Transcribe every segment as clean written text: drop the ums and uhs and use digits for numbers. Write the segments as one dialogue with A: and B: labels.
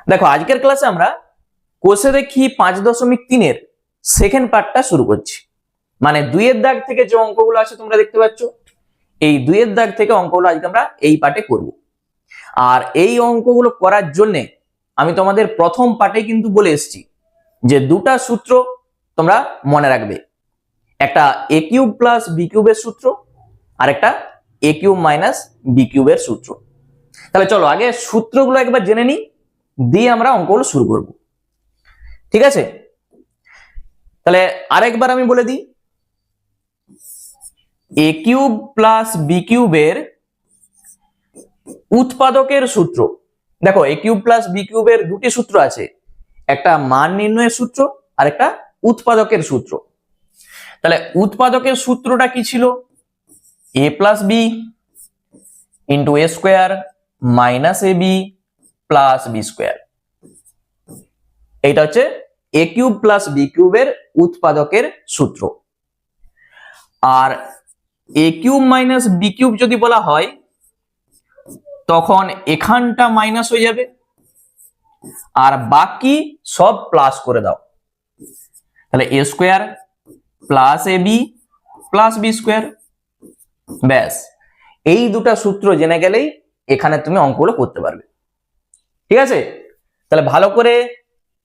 A: দেখো আজকের ক্লাসে আমরা কোষে দেখি 5.3 সেকেন্ড পার্টটা শুরু করছি। মানে 2 দাগ থেকে যে অঙ্কগুলো আছে তোমরা দেখতে পাচ্ছ, এই 2 দাগ থেকে অঙ্কগুলো আজকে আমরা এই পার্টে করব। আর এই অঙ্কগুলো করার জন্য আমি তোমাদের প্রথম পার্টে কিন্তু বলে এসেছি যে দুটা সূত্র তোমরা মনে রাখবে, একটা a কিউব প্লাস b কিউবের সূত্র আর একটা a কিউব মাইনাস b কিউবের সূত্র। তাহলে চলো আগে সূত্রগুলো একবার জেনে নিই, দিয়ে আমরা অঙ্কগুলো শুরু করব। ঠিক আছে, তাহলে আরেকবার আমি বলে দিই, a কিউব প্লাস b কিউবের উৎপাদকের সূত্র। দেখো a কিউব প্লাস b কিউবের দুটি সূত্র আছে, একটা মান নির্ণয়ের সূত্র আর একটা উৎপাদকের সূত্র। তাহলে উৎপাদকের সূত্রটা কি ছিল? a plus b into a square minus ab plus b square. এইটা হচ্ছে a কিউব প্লাস b কিউবের উৎপাদকের সূত্র। আর a cube minus b cube যদি বলা হয় তখন এখানটা মাইনাস হয়ে যাবে আর বাকি সব প্লাস করে দাও। তাহলে a square plus ab plus b square. ব্যাস, এই দুটা সূত্র জেনে গেলেই এখানে তুমি অঙ্কগুলো করতে পারবে। ঠিক আছে, তাহলে ভালো করে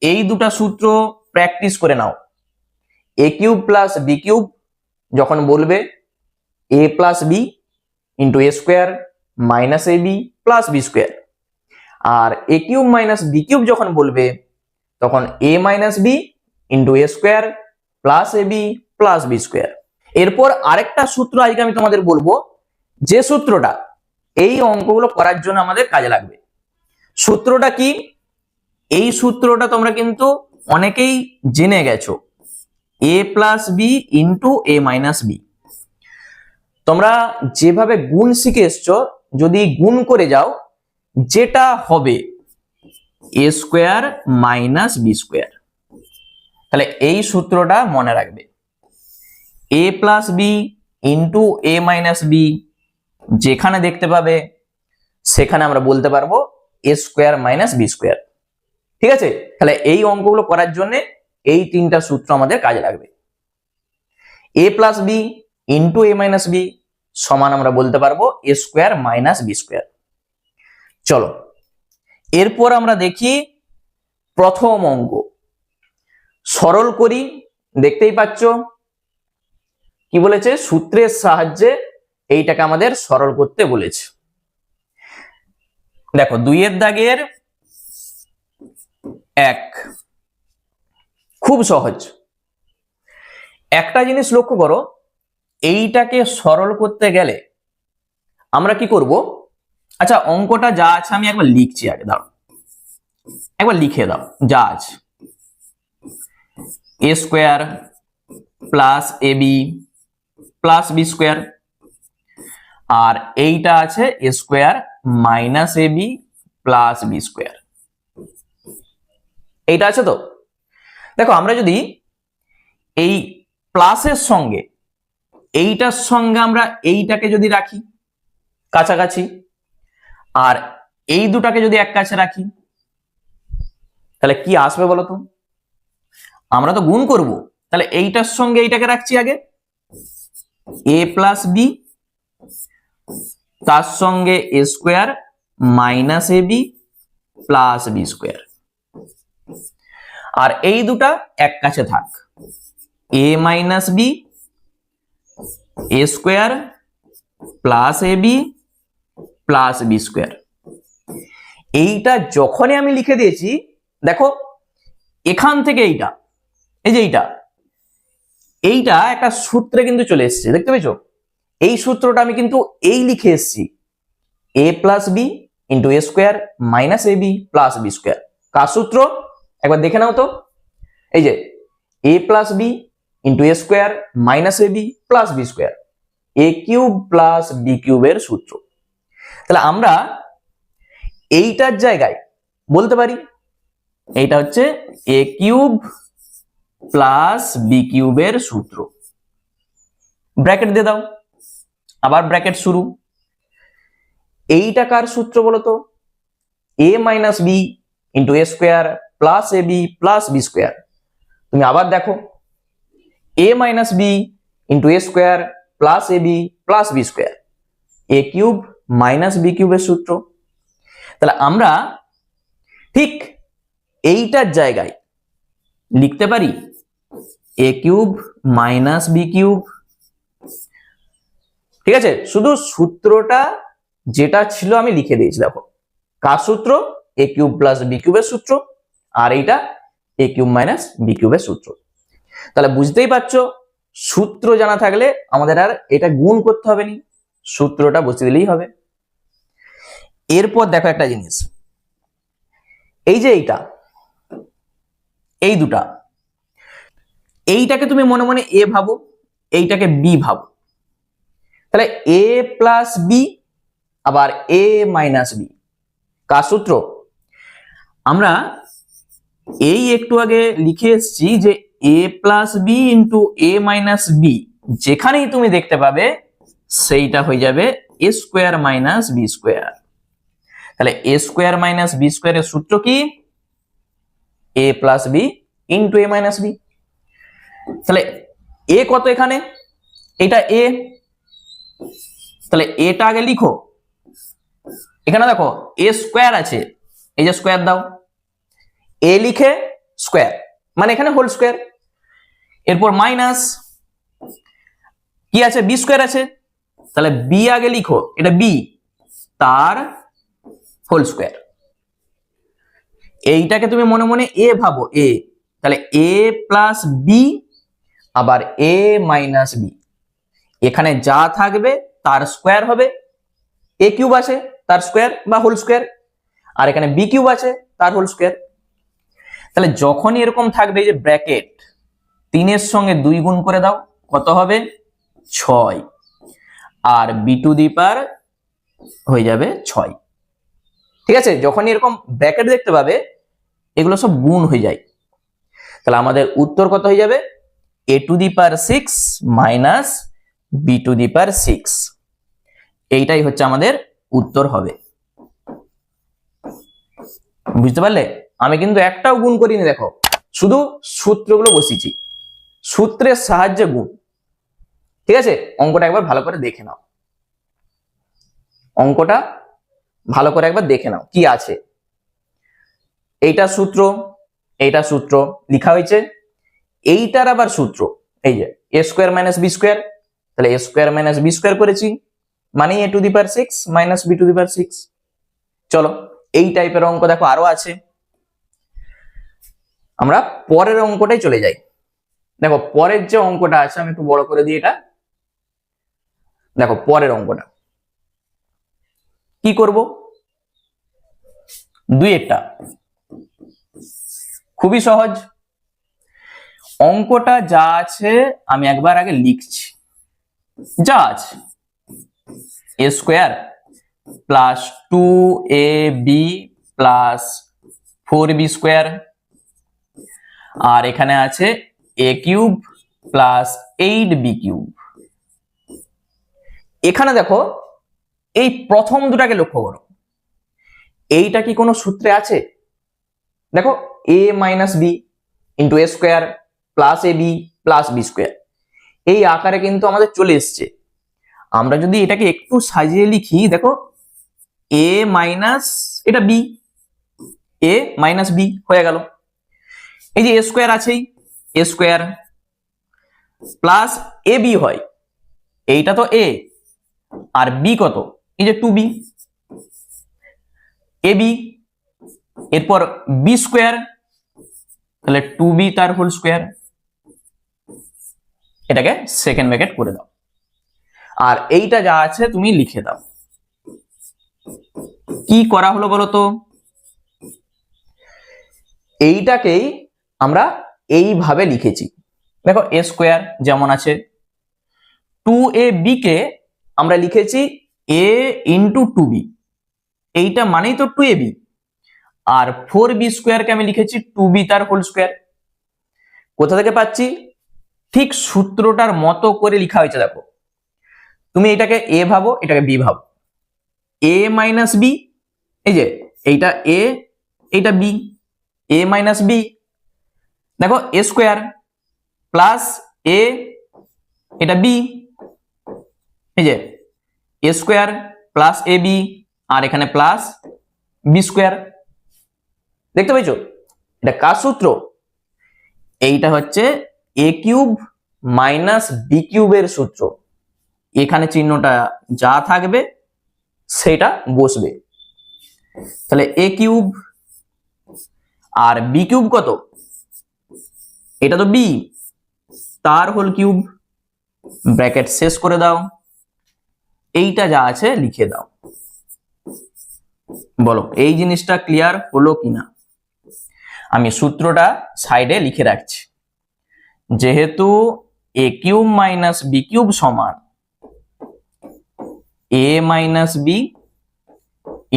A: এই দুটা সূত্র প্র্যাকটিস করে নাও। a cube plus b cube যখন বলবে a plus b into a square minus ab plus b square, আর a cube minus b cube যখন বলবে তখন a minus b into a square plus ab plus b square. এরপর আরেকটা সূত্র আজকে আমি তোমাদের বলবো, যে সূত্রটা এই অঙ্কগুলো করার জন্য আমাদের কাজে লাগবে। সূত্রটা কি? এই সূত্রটা তোমরা কিন্তু অনেকেই জেনে গেছো, a plus b into a minus b। তোমরা যেভাবে গুণ শিখে এসছো, যদি গুণ করে যাও যেটা হবে a square minus b square. তাহলে এই সূত্রটা মনে রাখবে, a plus b into a minus b যেখানে দেখতে পাবে সেখানে আমরা বলতে পারবো a square minus b square. ঠিক আছে, তাহলে এই অঙ্কগুলো করার জন্য এই তিনটা সূত্র আমাদের কাজে লাগবে। a plus b into a minus b সমান আমরা বলতে পারবো a square minus b square. চলো এরপর আমরা দেখি প্রথম অঙ্ক, সরল করি। দেখতেই পাচ্ছ কি বলেছে, সূত্রের সাহায্যে এইটাকে আমাদের সরল করতে বলেছে। দেখো 2 দাগের 1, খুব সহজ। একটা জিনিস লক্ষ্য করো, এইটাকে সরল করতে গেলে আমরা কি করব? আচ্ছা অঙ্কটা যা আছে আমি একবার লিখছি, আগে দাও একবার লিখে দাও যা আছে। a square plus ab plus b square, আর এইটা আছে a square minus ab plus b square. এইটা আছে তো? দেখো আমরা যদি এই প্লাসের সঙ্গে এইটার সঙ্গে আমরা এইটাকে যদি রাখি কাছাকাছি, আর এই দুটাকে যদি এক কাছে রাখি, তাহলে কি আসবে বলো তো? আমরা তো গুণ করব, তাহলে এইটার সঙ্গে এইটাকে রাখছি আগে, a প্লাস b তার সঙ্গে a square minus ab plus b square, আর এই দুটা এক কাছে থাক, a minus b a square plus ab plus b square. এইটা যখনই আমি লিখে দিয়েছি, দেখো এখান থেকে এইটা, এই যে এইটা একটা সূত্রে কিন্তু চলে এসেছে, দেখতে পেয়েছো? এই সূত্রটা আমি কিন্তু এই লিখে এসেছি, a plus b into a square minus ab plus b square. কার সূত্র একবার দেখে নাও তো, এই যে a plus b into a square minus ab plus b square, a cube plus b কিউবের সূত্র। তাহলে আমরা এইটার জায়গায় বলতে পারি এইটা হচ্ছে a কিউব প্লাস b কিউবের সূত্র। ব্র্যাকেট দিয়ে দাও, আবার ব্র্যাকেট শুরু। এইটা কার সূত্র বলতো? a minus b into A square plus A B plus B square. তুমি আবার দেখো A minus B into A square plus A B plus B square, A cube minus B কিউবের সূত্র। তাহলে আমরা ঠিক এইটার জায়গায় লিখতে পারি A cube minus B cube. ঠিক আছে, শুধু সূত্রটা যেটা ছিল আমি লিখে দিয়েছি। দেখো কার সূত্র? এ কিউব প্লাস বি কিউবের সূত্র, আর এইটা এ কিউব মাইনাস বি কিউবের সূত্র। তাহলে বুঝতেই পারছো সূত্র জানা থাকলে আমাদের আর এটা গুণ করতে হবে না, সূত্রটা বসিয়ে দিলেই হবে। এরপর দেখো একটা জিনিস, এই যে এই দুটা, এইটাকে তুমি মনে মনে এ ভাবো, এইটাকে বি ভাবো। তাহলে এ প্লাস বি আবার এ মাইনাস বি কার সূত্র? আমরা এই একটু আগে লিখে এসেছি যে এ প্লাস বি ইন্টু এ মাইনাস বি, যেখানেই তুমি দেখতে পাবে সেইটা হয়ে যাবে এ স্কোয়ার মাইনাস বি স্কোয়ার। তাহলে এ স্কোয়ার মাইনাস বি স্কোয়ারের সূত্র কি? A plus B into A minus B. তাহলে এ কত এখানে? এটা এ, তাহলে এটা আগে লিখো। এখানে দেখো এ স্কোয়ার আছে, এই যে স্কোয়ার দাও, এ লিখে স্কোয়ার মানে এখানে হোল স্কোয়ার। এরপর মাইনাস কি আছে? বি স্কোয়ার আছে, তাহলে বি আগে লিখো, এটা বি তার হোল স্কোয়ার। এইটাকে তুমি মনে মনে এ ভাবো, এ, তাহলে এ প্লাস বি আবার এ মাইনাস বি, এখানে যা থাকবে তার স্কোয়ার হবে। এ কিউব আছে তার স্কোয়ার বা হোল স্কোয়ার, আর এখানে বি কিউব আছে তার হোল স্কোয়ার। তাহলে যখনই এরকম থাকবে যে ব্র্যাকেট, 3 সঙ্গে 2 গুণ করে দাও, কত হবে? 6, আর বি টু দি পাওয়ার হয়ে যাবে 6। ঠিক আছে, যখনই এরকম ব্র্যাকেট দেখতে পাবে এগুলো সব গুণ হয়ে যায়। তাহলে আমাদের উত্তর কত হয়ে যাবে? A to the power 6 minus b to the power 6। এইটাই হচ্ছে আমাদের উত্তর হবে। বুঝতে পারলে? আমি কিন্তু একটাও গুণ করিনি, দেখো শুধু সূত্রগুলো বসিয়েছি, সূত্রের সাহায্যে গুণ। ঠিক আছে, অঙ্কটা একবার ভালো করে দেখে নাও, অঙ্কটা ভালো করে একবার দেখে নাও কি আছে। এইটা সূত্র, এইটা সূত্র লেখা হয়েছে, এইটার আবার সূত্র এই যে a square minus B square, তাহলে a square minus B square করেছি মানে a to the power 6 minus b to the power 6। চলো এই টাইপের অঙ্ক দেখো আরো আছে, আমরা পরের অঙ্কটাই চলে যাই। দেখো পরের যে অঙ্কটা আছে, আমি একটু বড় করে দিই এটা। দেখো পরের অঙ্কটা কি করব, একটা খুবই সহজ। অঙ্কটা যা আছে আমি একবার আগে লিখছি, যা আছে a square plus 2ab plus 4b square, আর এখানে আছে এ কিউব প্লাস 8b কিউব। এখানে দেখো এই প্রথম দুটাকে লক্ষ্য করো, এইটা কি কোনো সূত্রে আছে? দেখো A minus B into A square plus A B plus B square, এই আকারে কিন্তু আমাদের চলে এসছে। আমরা যদি এটাকে একটু সাজিয়ে লিখি, দেখো এ মাইনাস এটা বি, এ মাইনাস বি হয়ে গেল। এই যে এ স্কোয়ার আছেই, এ স্কোয়ার প্লাস এ বি হয়, এইটা তো এ, আর বি কত? এই যে 2b, এ বি, এরপর বি স্কোয়ার, তাহলে 2b তার হোল স্কোয়ার। এটাকে সেকেন্ড ব্র্যাকেট করে দাও, আর এইটা যা আছে তুমি লিখে দাও। কি করা হলো বলো তো? এইটাকেই আমরা এইভাবে লিখেছি। দেখো এ স্কোয়ার যেমন আছে, 2ab কে আমরা লিখেছি a ইন্টু 2b, এইটা মানেই তো 2ab, আর 4b স্কোয়ারকে আমি লিখেছি 2b তার হোল স্কোয়ার। কোথা থেকে পাচ্ছি? ঠিক সূত্রটার মতো করে লেখা হয়েছে। দেখো তুমি এটাকে এ ভাবো, এটাকে বি ভাবো, এ মাইনাস বি, এই যে এইটা এ এইটা বি, এ মাইনাস বি, দেখো এ স্কোয়ার প্লাস এ, এটা বি, এই যে a square plus A B, আর এখানে প্লাস বি স্কোয়ার। দেখতে পাইছো এটা কার সূত্র? এইটা হচ্ছে এ কিউব মাইনাস বি কিউবের সূত্র। এখানে চিহ্নটা যা থাকবে সেটা বসবে। তাহলে এ কিউব আর বি কিউব কত? এটা তো বি, তার হোল কিউব, ব্র্যাকেট শেষ করে দাও, এইটা যা আছে লিখে দাও। বলো এই জিনিসটা ক্লিয়ার হলো কিনা? আমি সূত্রটা সাইডে লিখে রাখছি। যেহেতু এ কিউব মাইনাস বি কিউব সমান এ minus B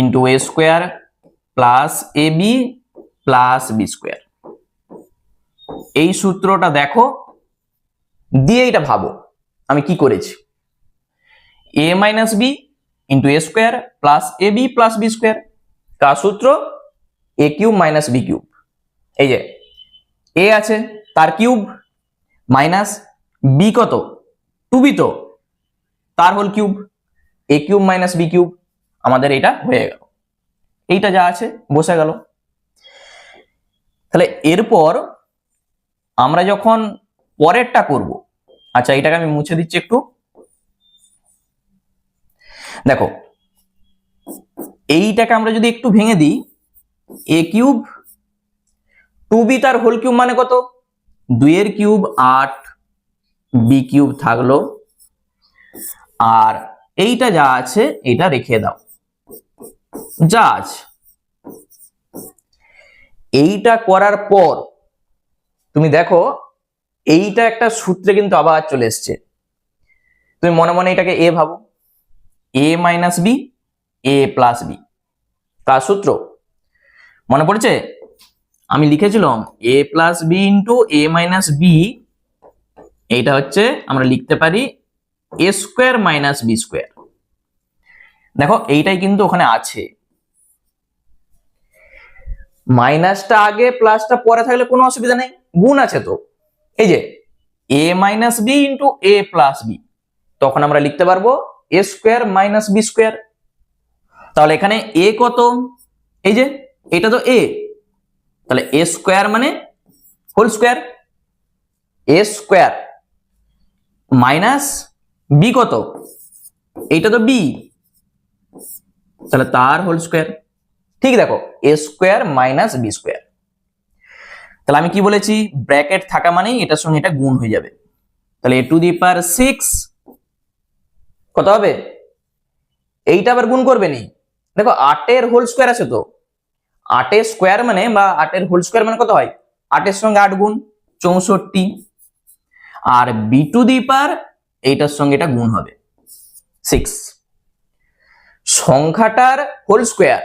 A: into A square plus A B plus B square, এই সূত্রটা দেখো দিয়ে এটা ভাবো আমি কি করেছি। এ minus B into A square plus A B plus B square, কার সূত্র? এ কিউব মাইনাস বি কিউব। এই যে এ আছে তার কিউব মাইনাস বি কত? 2b, তো তার whole cube, a cube minus B cube, আমাদের এটা হয়ে গেল, এইটা যা আছে বসে গেল। তাহলে এরপর আমরা যখন পরেরটা করব, আচ্ছা এটাকে আমি মুছে দিচ্ছি একটু। দেখো এইটাকে আমরা যদি একটু ভেঙে দিই, এ কিউব 2b তার হোল কিউব মানে কত? 2 এর কিউব 8, বি কিউব থাকলো, আর এইটা যা আছে এটা রেখে দাও যা আছে। এইটা করার পর তুমি দেখো এইটা একটা সূত্রে কিন্তু আবার চলে এসছে। তুমি মনে মনে এটাকে এ ভাবো, এ minus B A plus B, তার সূত্র মনে পড়েছে? আমি লিখেছিলাম এ প্লাস বি ইন্টু এ মাইনাস বি, এইটা হচ্ছে আমরা লিখতে পারি এ স্কোয়ার মাইনাস বি স্কোয়ার। দেখো এইটাই কিন্তু ওখানে আছে, মাইনাসটা আগে প্লাসটা পরে থাকলে কোনো অসুবিধা নেই, গুণ আছে তো। এই যে এ মাইনাস বি ইন্টু এ প্লাস বি, তখন আমরা লিখতে পারবো এ স্কোয়ার মাইনাস বি স্কোয়ার। তাহলে এখানে এ কত? এই যে এটা তো এ, তাহলে এ স্কোয়ার মানে হোল স্কোয়ার, এ স্কোয়ার মাইনাস বি কত? এইটা তো বি, তাহলে তার হোল স্কোয়ার। ঠিক দেখো A square minus B square. তাহলে আমি কি বলেছি? ব্র্যাকেট থাকা মানেই এটার সঙ্গে এটা গুণ হয়ে যাবে। তাহলে এ টু দি পাওয়ার 6 কত হবে? এইটা আবার গুণ করবে নি, দেখো 8 এর হোল স্কোয়ার আছে তো, 8 এর স্কোয়ার মানে বা 8 এর হোল স্কোয়ার মানে কত হয়? 8 এর সঙ্গে 8 গুণ 64, আর বি টু দি পাওয়ার এইটার সঙ্গে এটা গুণ হবে 6, সংখ্যাটার হোল স্কোয়ার।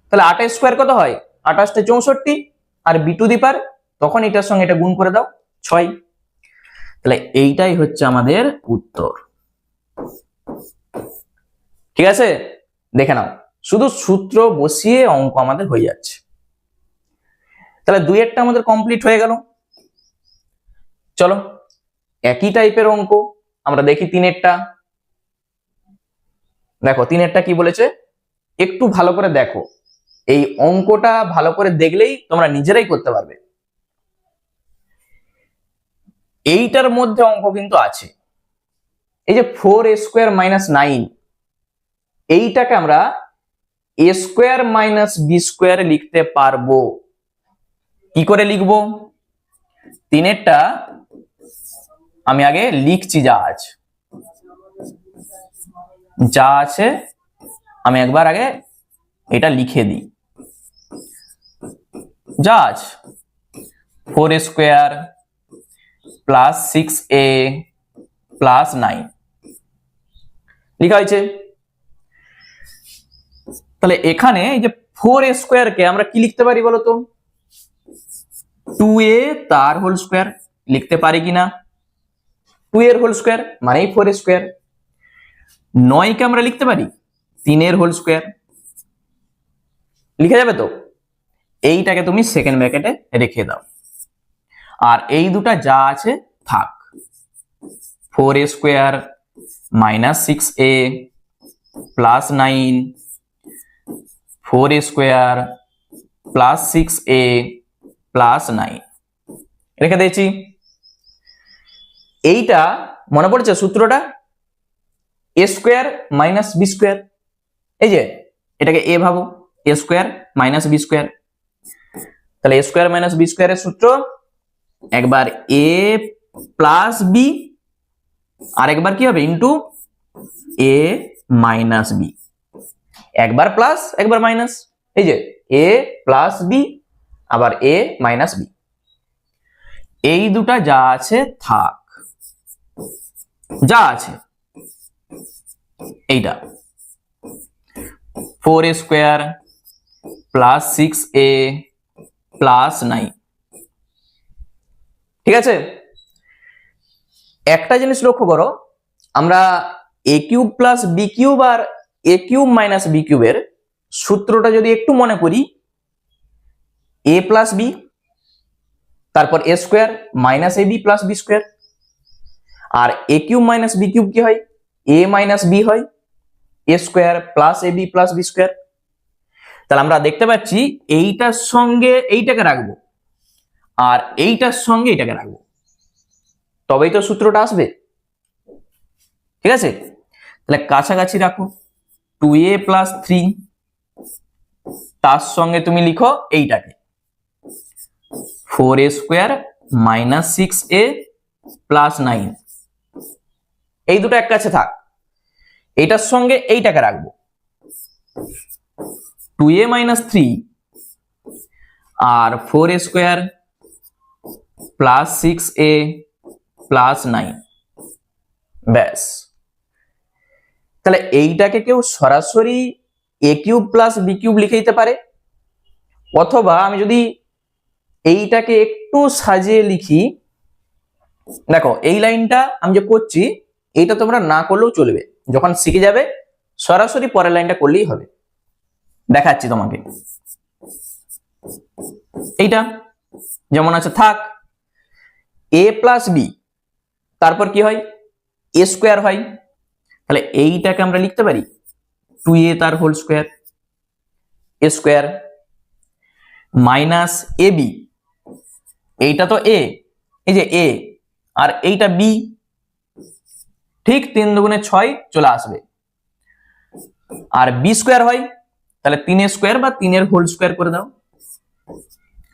A: তাহলে 8 এর স্কোয়ার কত হয়? 28 তে 64, আর বি টু দি পাওয়ার তখন এটার সঙ্গে এটা গুণ করে দাও 6। তাহলে এইটাই হচ্ছে আমাদের উত্তর। ঠিক আছে, দেখে নাও শুধু সূত্র বসিয়ে অঙ্ক আমাদের হয়ে যাচ্ছে। তাহলে 2 এরটা আমাদের কমপ্লিট হয়ে গেল। চলো একই টাইপের অঙ্ক আমরা দেখি 3 এরটা। দেখো 3 এরটা কি বলেছে একটু ভালো করে দেখো, এই অঙ্কটা ভালো করে দেখলেই তোমরা নিজেরাই করতে পারবে। এইটার মধ্যে অঙ্ক কিন্তু আছে, এই যে 4a স্কোয়ার মাইনাস 9, এইটাকে আমরা এ স্কোয়ার মাইনাস বি স্কোয়ার লিখতে পারবো। কি করে লিখবো? 3 এরটা আমি আগে লিখছি, যা আছে আমি একবার আগে এটা লিখে দিই। যা আছে 4a square plus 6a plus 9 লেখা হয়েছে। তাহলে এখানে এই যে 4a স্কোয়ার কে আমরা কি লিখতে পারি বলতো? 2a তার হোল স্কোয়ার লিখতে পারি কিনা? 2 এর হোল স্কোয়ার মানেই 4a স্কোয়ার। 9 কে আমরা লিখতে পারি 3 এর হোল স্কোয়ার, লিখা যাবে তো? এইটাকে তুমি সেকেন্ড ব্র্যাকেটে রেখে দাও, আর এই দুটা যা আছে থাক। 4a square minus 6a plus 9, 4a square plus 6a plus 9 রেখে দিয়েছি। এইটা মনে পড়ছে সূত্রটা, এ স্কোয়ার মাইনাস বি স্কোয়ার। এই যে এটাকে এ ভাবো, এ স্কোয়ার মাইনাস বি স্কোয়ার। তাহলে এ স্কোয়ার মাইনাস বি স্কোয়ারের সূত্র একবার এ প্লাস বি, আর একবার কি হবে ইন্টু এ মাইনাস বি, একবার প্লাস একবার মাইনাস। এই যে এ প্লাস বি আবার এ মাইনাস বি, এই দুটা যা আছে থাক, যা আছে এইটা 4a square plus 6a plus 9। ঠিক আছে, একটা জিনিস লক্ষ্য করো, আমরা এ কিউব প্লাস বি কিউব আর এ কিউব মাইনাস বি কিউবের সূত্রটা যদি একটু মনে করি, এ প্লাস বি, তারপর এ square minus a B plus B square, R A cube minus B cube কি হয়, এ মাইনাস বি হয়, এ square plus A B plus B square. তাহলে আমরা দেখতে পাচ্ছি এইটার সঙ্গে এইটাকে রাখবো আর এইটার সঙ্গে এইটাকে রাখবো, তবেই তো সূত্রটা আসবে। ঠিক আছে, তাহলে কাছাকাছি রাখো 2a প্লাস 3, তার সঙ্গে তুমি লিখো এইটাকে 4a square minus 6a plus 9। এই দুটো এক কাছে থাক, এইটার সঙ্গে এইটাকে রাখবো 2a মাইনাস 3 আর 4a square plus 6a plus 9। ব্যাস, তাহলে এইটাকে কেউ সরাসরি এ কিউব প্লাস বি কিউব লিখে দিতে পারে, অথবা আমি যদি এইটাকে একটু সাজিয়ে লিখি, দেখো এই লাইনটা আমি যে করছি এইটা তোমরা না করলেও চলবে, যখন শিখে যাবে সরাসরি পরের লাইনটা করলেই হবে। দেখাচ্ছি তোমাকে, এইটা যেমন আছে থাক, এ প্লাস বি, তারপর কি হয় এ স্কোয়ার হয়, তাহলে এইটাকে আমরা লিখতে পারি 2a তার whole square, A square minus a B, এইটা তো এ, এই যে এ, আর এইটা বি, ঠিক 3 দুগুণে 6 চলে আসবে, আর বি স্কোয়ার হয়, তাহলে 3a স্কোয়ার বা 3 এর হোল স্কোয়ার করে দাও,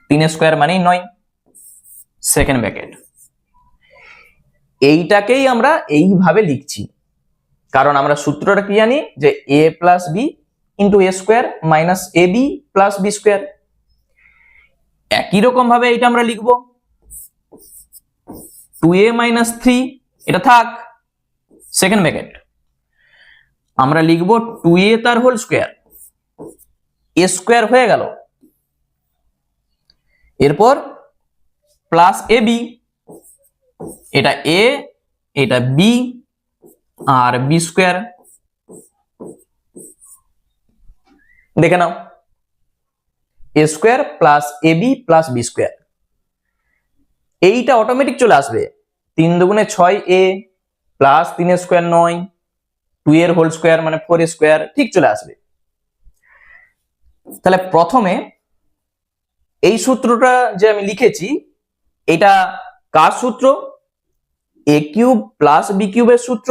A: 3a স্কোয়ার মানেই 9, সেকেন্ড ব্র্যাকেট। এইটাকেই আমরা এইভাবে লিখছি, কারণ আমরা সূত্রটা কি জানি যে এ plus B into A square minus a B plus B square. একই রকম ভাবে এটা আমরা লিখবো 2a মাইনাস 3, এটা থাক সেকেন্ড ব্র্যাকেট, আমরা লিখবো 2a তার হোল স্কোয়ার, এ স্কোয়ার হয়ে গেল, এরপর প্লাস এ বি, এটা এ এটা বি আর বি স্কোয়ার। দেখে নাও এ square plus A B plus B square, এইটা অটোমেটিক চলে আসবে 3 দুগুণে 6a প্লাস 3 স্কোয়ার 9, 2 এর হোল স্কোয়ার মানে 4 স্কোয়ার, ঠিক চলে আসবে। তাহলে প্রথমে এই সূত্রটা যে আমি লিখেছি এটা কার সূত্র, এ কিউব প্লাস বি কিউবের সূত্র।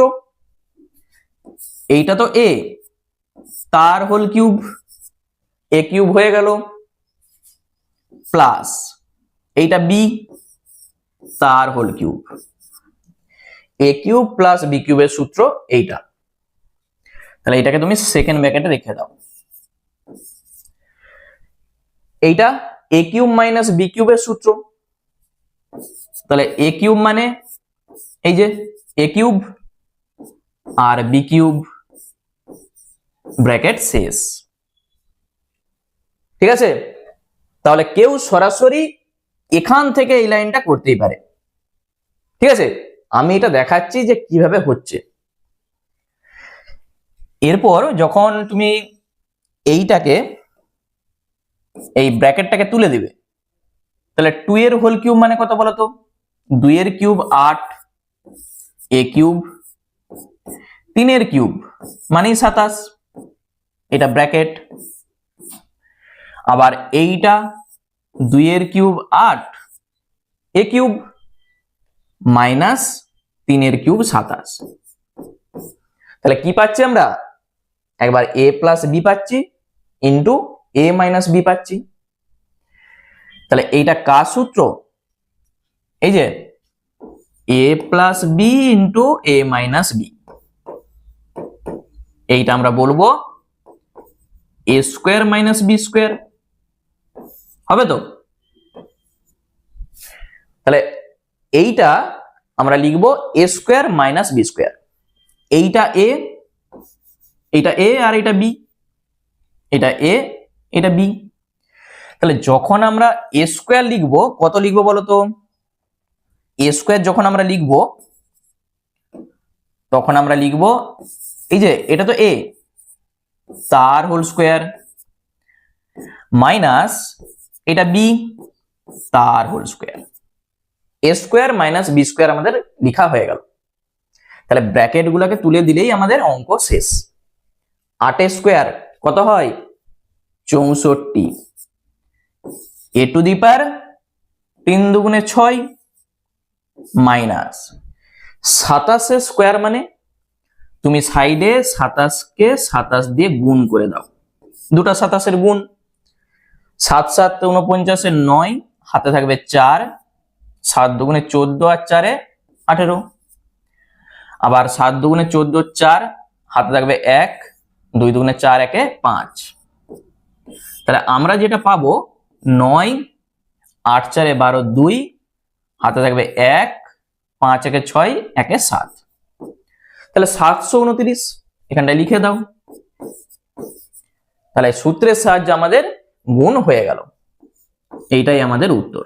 A: এইটা তো এ, তার হোল কিউব, এ কিউব হয়ে গেল, প্লাস এইটা বি তার whole cube, a cube plus B কিউবের সূত্র এইটা। তাহলে এটাকে তুমি সেকেন্ড ব্র্যাকেটে রেখে দাও। এইটা এ কিউব মাইনাস বি কিউবের সূত্র, তাহলে এ কিউব মানে এই যে এ কিউব আর বি কিউব, ব্র্যাকেট শেষ। ঠিক আছে, তাহলে কেউ সরাসরি এখান থেকে এই লাইনটা করতেই পারে। ঠিক আছে, আমি এটা দেখাচ্ছি যে কিভাবে হচ্ছে। এরপর যখন তুমি এইটাকে এই ব্র্যাকেটটাকে তুলে দিবে। তাহলে 2 এর হোল কিউব মানে কত বলতো? 2 এর কিউব 8, এ কিউব, 3 এর কিউব মানে 27, এটা ব্র্যাকেট। আবার এইটা 2 এর কিউব 8, এ কিউব মাইনাস 3 এর কিউব 27। তাহলে কি পাচ্ছি আমরা? একবার a প্লাস বি পাচ্ছি ইন্টু a মাইনাস বি পাচ্ছি। তাহলে এইটা কার সূত্র? এই যে a plus B into a minus B, এইটা আমরা বলবো a square minus B square, হবে তো? তাহলে এইটা আমরা লিখবো a square minus B square. এইটা a, এইটা a আর এটা b, এটা a, এটা b। তাহলে যখন আমরা a স্কোয়ার লিখবো, কত লিখবো বলতো? a স্কোয়ার যখন আমরা লিখবো তখন আমরা লিখবো এই যে এটা তো a, তার হোল স্কোয়ার মাইনাস এটা b, তার whole square. a square minus B square আমাদের লেখা হয়ে গেল। তাহলে ব্র্যাকেট গুলাকে তুলে দিলেই আমাদের অঙ্ক শেষ। 8 স্কোয়ার কত হয়? 64, a টু দি পাওয়ার 3 দুগুণে 6 মাইনাস 27 স্কোয়ার মানে তুমি সাইডে 27 কে 27 দিয়ে গুণ করে দাও, দুটা 27 এর গুণ। 7 7 49 এর 9, হাতে থাকবে 4, 7 দুগুণে 14 আর 4 18। আবার 7 দুগুণে 14 4, হাতে থাকবে 1, 2 দুগুণে 4 একে 5। তাহলে আমরা যেটা পাবো 9, 8 4 12 2, হাতে থাকবে 1, 5 একে 6, একে 7। তাহলে 729 এখানটায় লিখে দাও। তাহলে সূত্রের সাহায্যে আমাদের গুণ হয়ে গেল, এইটাই আমাদের উত্তর।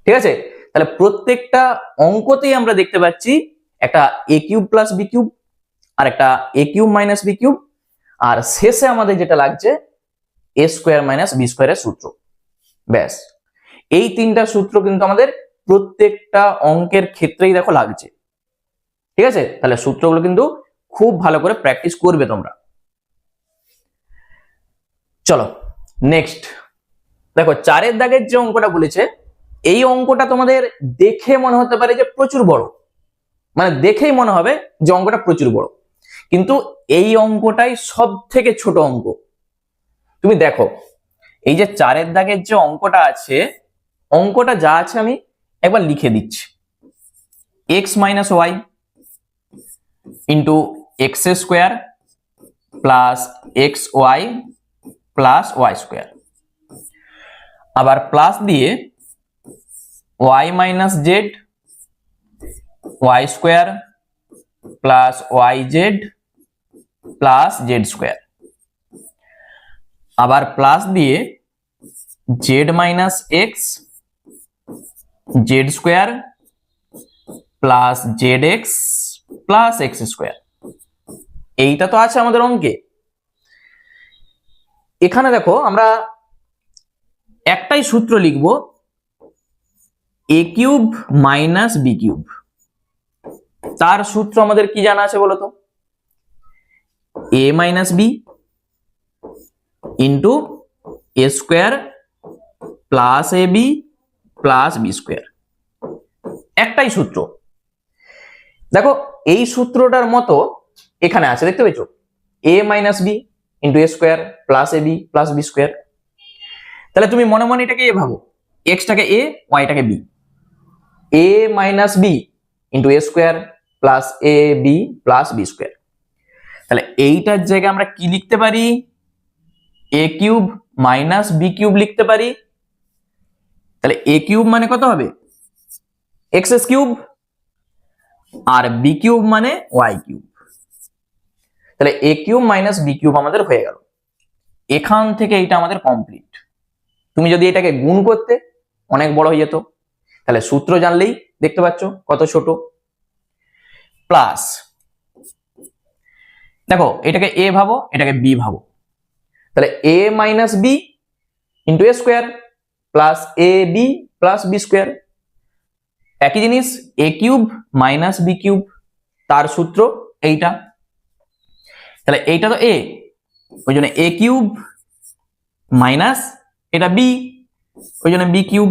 A: ঠিক আছে? তাহলে প্রত্যেকটা অঙ্কতেই আমরা দেখতে পাচ্ছি একটা a cube plus b cube আর একটা a cube minus B cube, আর শেষে আমাদের যেটা লাগছে a স্কোয়ার মাইনাস বি স্কোয়ারের সূত্র। ব্যাস, এই তিনটা সূত্র কিন্তু আমাদের প্রত্যেকটা অঙ্কের ক্ষেত্রেই দেখো লাগছে। ঠিক আছে? তাহলে সূত্রগুলো কিন্তু খুব ভালো করে প্র্যাকটিস করবে তোমরা। চলো নেক্সট দেখো, 4 দাগের যে অঙ্কটা বলেছে, এই অঙ্কটা তোমাদের দেখে মনে হতে পারে যে প্রচুর বড়, মানে দেখেই মনে হবে যে অঙ্কটা প্রচুর বড়, কিন্তু এই অঙ্কটাই সব থেকে ছোট অঙ্ক। তুমি দেখো এই যে 4 দাগের যে অঙ্কটা আছে, অঙ্কটা যা আছে আমি একবার লিখে দিচ্ছি। x minus Y into X square plus X Y plus Y square, আবার প্লাস দিয়ে y minus Z Y square plus Y Z plus Z square, আবার প্লাস দিয়ে Z minus X Z square plus Z X plus X square. এইটা তো আছে আমাদের অঙ্কে। এখানে দেখো আমরা একটাই সূত্র লিখবো, a cube minus B cube. তার সূত্র আমাদের কি জানা আছে বলতো? a minus B into A square plus A B plus B square. একটাই সূত্র। দেখো এই সূত্রটার মতো এখানে আছে, দেখতে পেয়েছো? a minus B into A square plus A B plus B square. তাহলে তুমি মনে মনে এটাকে এ ভাবো, এক্সটাকে এ ওয়াইটাকে b, a minus B into A square plus A B plus B square. তাহলে এইটার জায়গায় আমরা কি লিখতে পারি? a cube minus B cube লিখতে পারি। তাহলে a কিউব মানে কত হবে? এক্স কিউব, আর বি কিউব মানে ওয়াই কিউব। তাহলে a cube minus B cube আমাদের হয়ে গেল। এখান থেকে এইটা আমাদের কমপ্লিট। তুমি যদি এটাকে গুণ করতে, অনেক বড় হয়ে যেত। তাহলে সূত্র জানলেই দেখতে পাচ্ছ কত ছোট। প্লাস দেখো এটাকে a ভাবো, এটাকে b ভাবো। তাহলে a minus B into A square plus A B plus B square. একই জিনিস a cube minus B cube, তার সূত্র এইটা। তাহলে এইটা তো এ, ওই জন্য এ কিউব মাইনাস এটা বি, ওই জন্য b cube.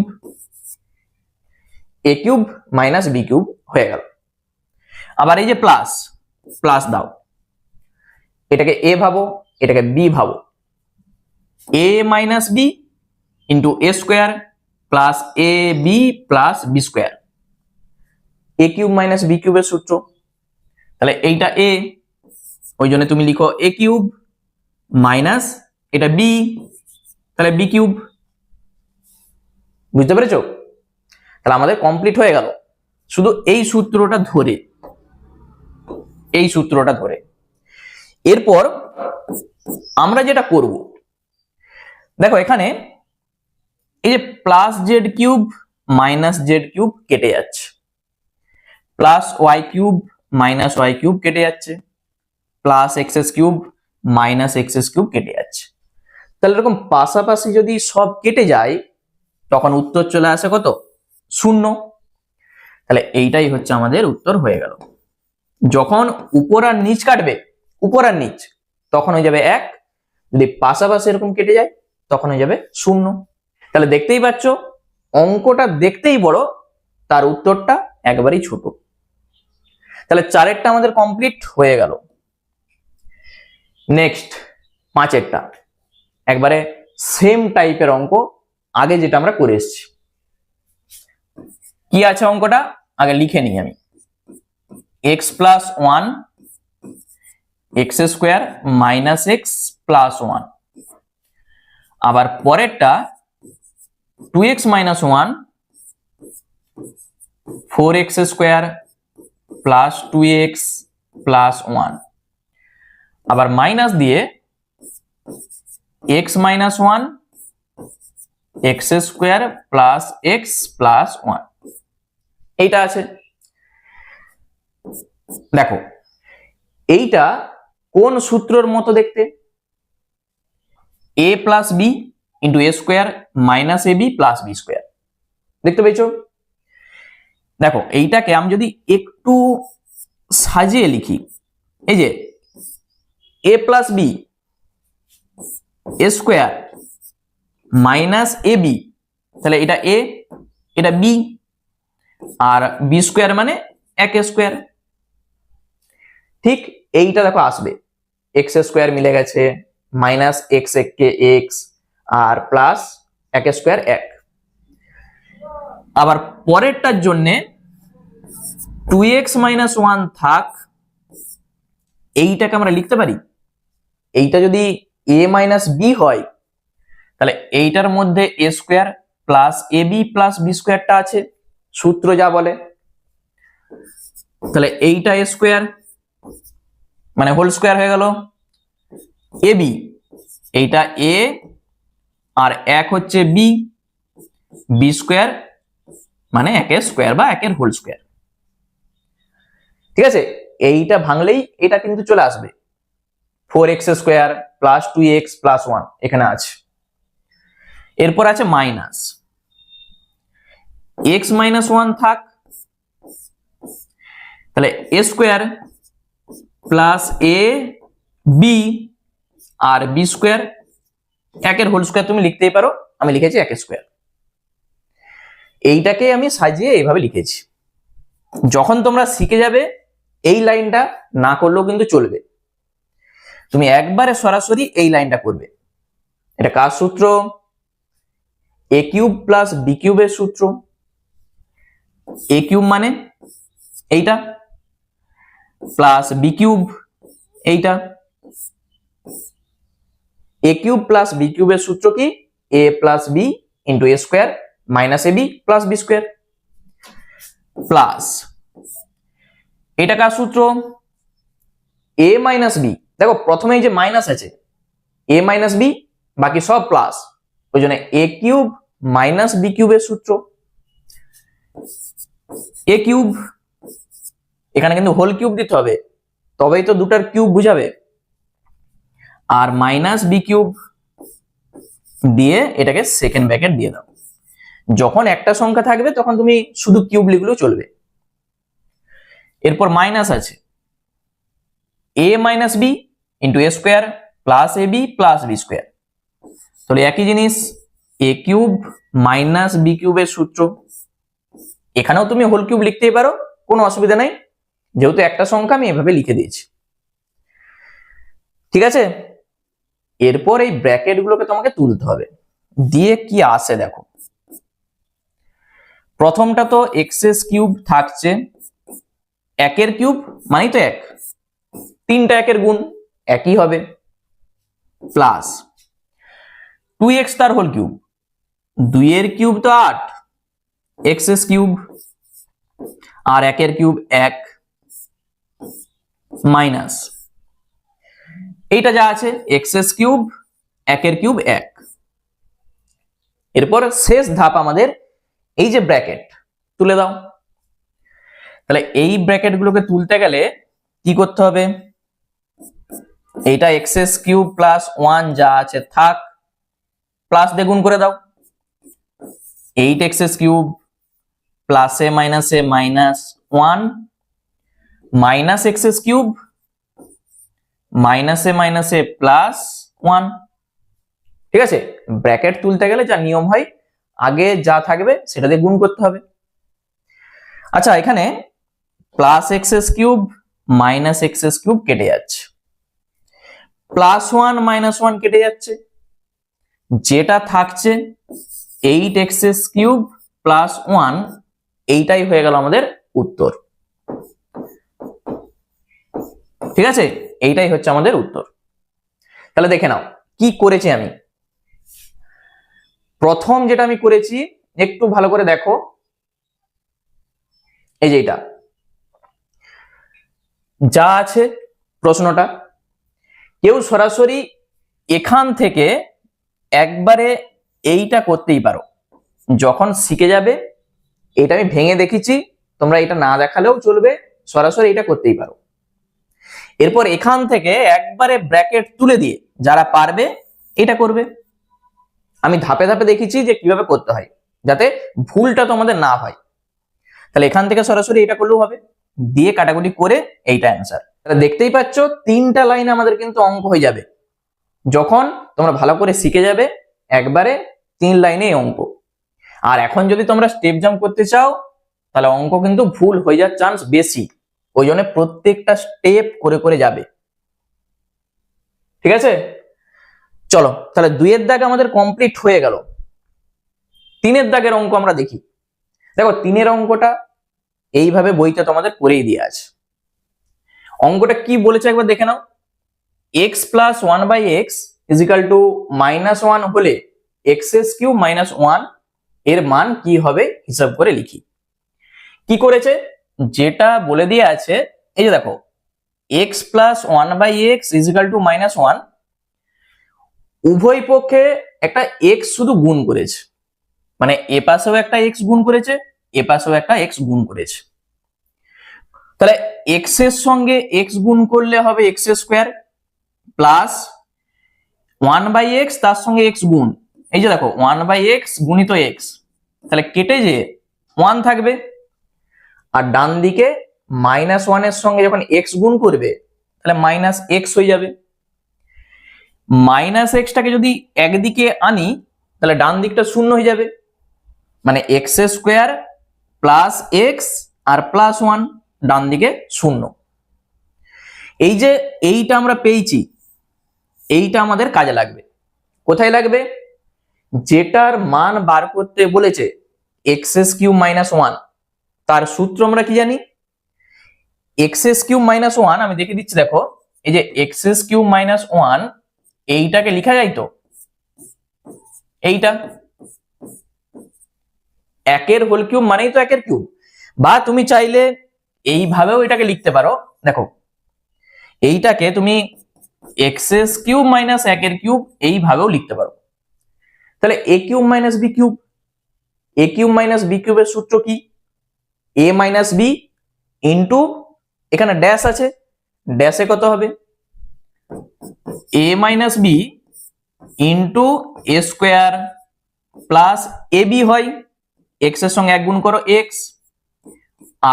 A: A cube minus B cube হয়ে গেল। আবার এই যে প্লাস, প্লাস দাও, এটাকে এ ভাবো, এটাকে বি ভাবো। এ minus B into A square plus A B plus B square, A cube minus B কিউবের সূত্র। তাহলে এইটা এ, ওই জন্য তুমি লিখো এ কিউব মাইনাস এটা বি, তাহলে বি কিউব। বুঝতে পেরেছো? তাহলে আমাদের কমপ্লিট হয়ে গেল শুধু এই সূত্রটা ধরে, এই সূত্রটা ধরে। এরপর আমরা যেটা করব, দেখো এখানে এই যে plus z cube minus z cube কেটে যাচ্ছে, plus y cube minus y cube কেটে যাচ্ছে, plus x s cube minus x s cube কেটে যাচ্ছে। তাহলে এরকম পাশাপাশি যদি সব কেটে যায় তখন উত্তর চলে আসে কত? 0। তাহলে এইটাই হচ্ছে আমাদের উত্তর হয়ে গেল। যখন উপর আর নিচ কাটবে, উপর আর নিচ, তখন হয়ে যাবে 1। যদি পাশাপাশি এরকম কেটে যায় তখন হয়ে যাবে 0। তাহলে দেখতেই পাচ্ছ অঙ্কটা দেখতেই বড়, তার উত্তরটা একবারেই ছোট। তাহলে 4এরটা আমাদের কমপ্লিট হয়ে গেল। নেক্সট 5এরটা একবারে সেম টাইপের অঙ্ক, আগে যেটা আমরা করে এসেছি। কি আছে অঙ্কটা আগে লিখে নিই আমি। X plus 1 x square minus x plus 1। আবার পরেরটা 2x minus 1 4x square plus 2x plus 1। আবার মাইনাস দিয়ে x minus 1 x square plus x plus 1, এইটা আছে। দেখো এইটা কোন সূত্রের মতো দেখতে? a plus B into A square minus a B plus B square, দেখতে পেয়েছো? দেখো এইটাকে আমি যদি একটু সাজিয়ে লিখি, এই যে a plus b a square minus a b, তাহলে এটা a এটা b, আর বি স্কোয়ার মানে 1 স্কোয়ার। ঠিক এইটা দেখো আসবে, এক্স স্কোয়ার মিলে গেছে, মাইনাস এক্স কে এক্স, আর প্লাস 1 স্কোয়ার 1। আবার পরেরটার জন্য 2x মাইনাস 1 থাক, এইটাকে আমরা লিখতে পারি, এইটা যদি a মাইনাস বি হয় তাহলে এইটার মধ্যে এ square plus A B plus B স্কোয়ারটা আছে, সূত্র যা বলে। তাহলে এইটা এ স্কোয়ার মানে হোল স্কোয়ার হয়ে গেল, এ বি এইটা এ আর 1 হচ্ছে বি, বি স্কোয়ার মানে 1 স্কোয়ার বা 1 হোল স্কোয়ার। ঠিক আছে, এইটা ভাঙলেই এটা কিন্তু চলে আসবে, 4x square plus 2x plus 1 এখানে আছে। এরপর আছে মাইনাস x মাইনাস 1 থাক, তাহলে a square plus A B আর বি স্কোয়ার 1 হোল স্কোয়ার তুমি লিখতেই পারো, আমি লিখেছি 1 স্কোয়ার। এইটাকে আমি সাজিয়ে এইভাবে লিখেছি। যখন তোমরা শিখে যাবে এই লাইনটা না করলেও কিন্তু চলবে, তুমি একবারে সরাসরি এই লাইনটা করবে। এটা কার সূত্র? এ কিউব প্লাস বি কিউবের সূত্র। এ কিউব মানে এইটা প্লাস বি কিউব এইটা। এ কিউব প্লাস বি কিউবের সূত্র কি? A plus B into A square minus a B plus B square, plus এটা কার সূত্র? A minus b. দেখো প্রথমে এই যে মাইনাস আছে, এ মাইনাস বি, বাকি সব প্লাস, ওই জন্য এ কিউব মাইনাস বি কিউবের সূত্র। এ কিউব, এখানে কিন্তু হোল কিউব দিতে হবে, তবেই তো দুটার কিউব বুঝাবে। আর মাইনাস বি কিউব, দিয়ে এটাকে সেকেন্ড ব্র্যাকেট দিয়ে দাও। যখন একটা সংখ্যা থাকবে তখন তুমি শুধু কিউব লিখলেও চলবে। এরপর মাইনাস আছে a minus B into A square plus A B plus B square. তাহলে একই জিনিস এ কিউব মাইনাস বি কিউবের সূত্র। এখানেও তুমি হোল কিউব লিখতেই পারো, কোনো অসুবিধা নেই, যেহেতু একটা সংখ্যা আমি এভাবে লিখে দিয়েছি। ঠিক আছে, এরপর এই ব্র্যাকেট গুলোকে তোমাকে তুলতে হবে, দিয়ে কি আসে দেখো। প্রথমটা তো এক্সএস কিউব থাকছে, একের কিউব মানে তো এক, তিনটা একের গুণ একই হবে, প্লাস 2x তার হোল কিউব, 2 এর কিউব তো 8 এক্সএস কিউব, আর একের কিউব 1 মাইনাস এইটা যা আছে এক্সএস কিউব একের কিউব 1। এরপর শেষ ধাপ আমাদের এই যে ব্র্যাকেট তুলে দাও। তাহলে এই ব্র্যাকেট গুলোকে তুলতে গেলে কি করতে হবে, এইটা এক্সএস কিউব প্লাস 1 যা আছে থাক, প্লাস দিয়ে গুণ করে দাও। 8 cube plus a minus 1 minus এক্সএস কিউব মাইনাস এ প্লাস 1। ঠিক আছে, ব্র্যাকেট তুলতে গেলে যা নিয়ম হয় আগে যা থাকবে সেটা দিয়ে গুণ করতে হবে। আচ্ছা, এখানে প্লাস এক্সএস কিউব মাইনাস এক্সএস কিউব কেটে যাচ্ছে, প্লাস 1 মাইনাস 1 কেটে যাচ্ছে, যেটা থাকছে 8 কিউব প্লাস 1, এইটাই হয়ে গেল আমাদের উত্তর। ঠিক আছে, এইটাই হচ্ছে আমাদের উত্তর। তাহলে দেখে নাও কি করেছি আমি। প্রথম যেটা আমি করেছি একটু ভালো করে দেখো, এই যে এটা যা আছে প্রশ্নটা, কেউ সরাসরি এখান থেকে একবারে এইটা করতেই পারো, যখন শিখে যাবে। এটা আমি ভেঙে দেখেছি, তোমরা এটা না দেখালেও চলবে, সরাসরি এটা করতেই পারো। এরপর এখান থেকে একবারে ব্র্যাকেট তুলে দিয়ে যারা পারবে এটা করবে। আমি ধাপে ধাপে দেখেছি যে কিভাবে করতে হয়, যাতে ভুলটা তোমাদের না হয়। তাহলে এখান থেকে সরাসরি এটা করলেও হবে, দিয়ে কাটাকুটি করে এইটা অ্যান্সার। তাহলে দেখতেই পাচ্ছ 3টা লাইন আমাদের কিন্তু অঙ্ক হয়ে যাবে, যখন তোমরা ভালো করে শিখে যাবে একবারে 3 লাইনে অঙ্ক। আর এখন যদি তোমরা স্টেপ জাম্প করতে চাও তাহলে অঙ্ক কিন্তু ভুল হয়ে যাওয়ার চান্স বেশি, ওই জন্য প্রত্যেকটা স্টেপ করে করে যাবে। ঠিক আছে, চলো তাহলে 2 এর দাগ আমাদের কমপ্লিট হয়ে গেল। 3 এর দাগের অঙ্ক আমরা দেখি। দেখো 3 এর অঙ্কটা এইভাবে বইতে তোমাদের করেই দিয়ে আছে। অঙ্কটা কি বলেছে একবার দেখে নাও। x plus 1/x equal to -1 হলে এক্সএস কিউব মাইনাস 1 এর মান কি হবে হিসাব করে লিখি। কি করেছে, যেটা বলে দিয়ে আছে, এই যে দেখো x plus 1/x equal to -1, উভয় পক্ষে একটা x শুধু গুণ করেছে, মানে এ পাশেও একটা x গুণ করেছে, এ পাশেও একটা x গুণ করেছে। তাহলে x এর সঙ্গে x গুণ করলে হবে x স্কোয়ার প্লাস 1/x তার সঙ্গে x গুণ, এই যে দেখো 1/x গুণিত x, তাহলে কেটে যে 1 থাকবে। আর ডান দিকে -1 এর সঙ্গে যখন x গুণ করবে তাহলে -x হয়ে যাবে। -xটাকে যদি একদিকে আনি তাহলে ডান দিকটা শূন্য হয়ে যাবে, মানে x স্কোয়ার প্লাস x আর প্লাস 1 ডান দিকে শূন্য। এই যে এইটা আমরা পেয়েছি, এইটা আমাদের কাজে লাগবে। কোথায় লাগবে, যেটার মান বার করতে বলেছে এক্সএস কিউব মাইনাস 1, তার সূত্র আমরা কি জানি, এক্সএস কিউব মাইনাস 1। আমি দেখে দিচ্ছি, দেখো এই যে এক্সএস কিউব মাইনাস 1, এইটাকে লেখা যায় তো এইটা একের হোল কিউব মানেই তো একের কিউব, বা তুমি চাইলে এইভাবেও এটাকে লিখতে পারো। দেখো এইটাকে তুমি এক্সএস কিউব মাইনাস একের কিউব এইভাবেও লিখতে পারো। তাহলে এ cube minus B cube, a cube minus B কিউবের সূত্র কি, এ মাইনাস বি ইন্টু, এখানে ড্যাশ আছে, ড্যাশে কত হবে এ minus B into A square plus A B হয়, এক্স এর সঙ্গে 1 গুণ করো এক্স,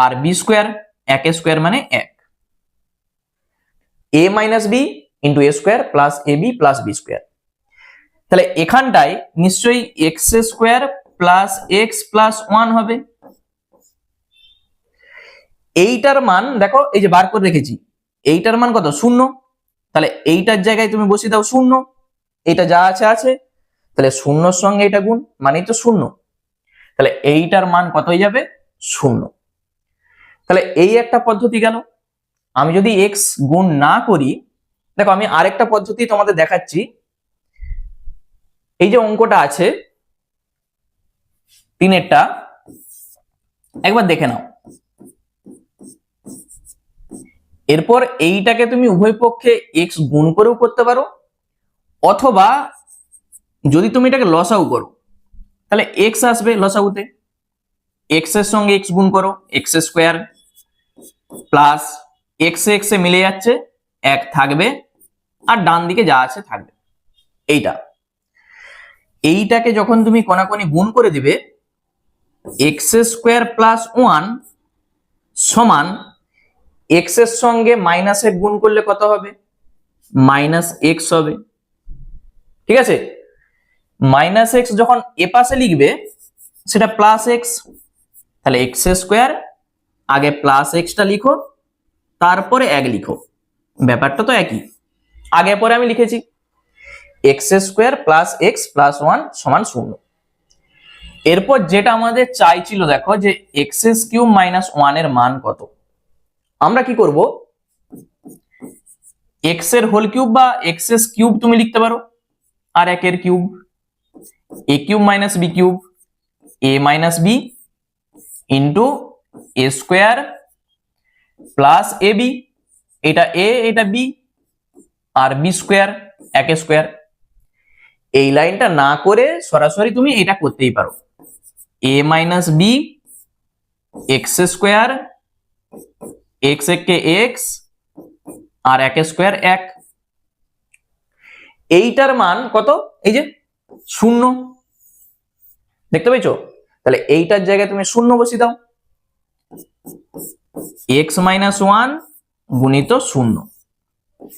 A: আর বি স্কোয়ার, 1 স্কোয়ার মানে 1, এ minus B into A square plus A B plus B square. তাহলে এখানটায় নিশ্চয়ই x square plus x plus 1 হবে। এইটার মান দেখো, এই যে বার করে রেখেছি, এইটার মান কত? 0। তাহলে এইটার জায়গায় তুমি বসিয়ে দাও 0, এটা যা আছে আছে, তাহলে 0 সঙ্গে এটা গুণ মানেই তো 0, তাহলে এইটার মান কত হয়ে যাবে? 0। তাহলে এই একটা পদ্ধতি গেল। আমি যদি এক্স গুণ না করি, দেখো আমি আরেকটা পদ্ধতি তোমাদের দেখাচ্ছি। এই যে অঙ্কটা আছে 3-এরটা, একবার দেখে নাও। এরপর এইটাকে তুমি উভয় পক্ষে এক্স গুণ করেও করতে পারো, অথবা যদি তুমি এটাকে লসাগু করো তাহলে এক্স আসবে লসাগুতে, এক্স এর সঙ্গে এক্স গুণ করো, x square plus x x এ মিলে যাচ্ছে 1 থাকবে, আর ডান দিকে যা আছে থাকবে। এইটাকে যখন তুমি কোনাকুনি গুণ করে দিবে, এক্স স্কোয়ার প্লাস 1 সমান এক্স এর সঙ্গে মাইনাস 1 গুণ করলে কত হবে? মাইনাস এক্স হবে। ঠিক আছে, মাইনাস এক্স যখন এ পাশে লিখবে সেটা প্লাস এক্স, তাহলে এক্স স্কোয়ার আগে প্লাস এক্সটা লিখো, তারপরে 1 লিখো, ব্যাপারটা তো একই, আগে পরে আমি লিখেছি। X square plus x plus 1 সমান 0। এরপর যেটা আমাদের চাইছিল, দেখো যে এক্স কিউব মাইনাস 1 এর মান কত। আমরা কি করব, এক্স এর হোল কিউব বা এক্স কিউব তুমি লিখতে পারো, আর 1 এর cube, a cube minus B cube, a minus B into A square plus A b, এটা এ এটা বি, আর বি স্কোয়ার 1 স্কোয়ার। এই লাইনটা না করে সরাসরি তুমি এটা করতেই পারো, a minus b x square, x কে এক্স, আর 1 স্কোয়ার 1। এইটার মান কত? এই যে 0, দেখতে পেয়েছো? তাহলে এইটার জায়গায় তুমি 0 বসিয়ে দাও, এক্স মাইনাস 1 গুণিত 0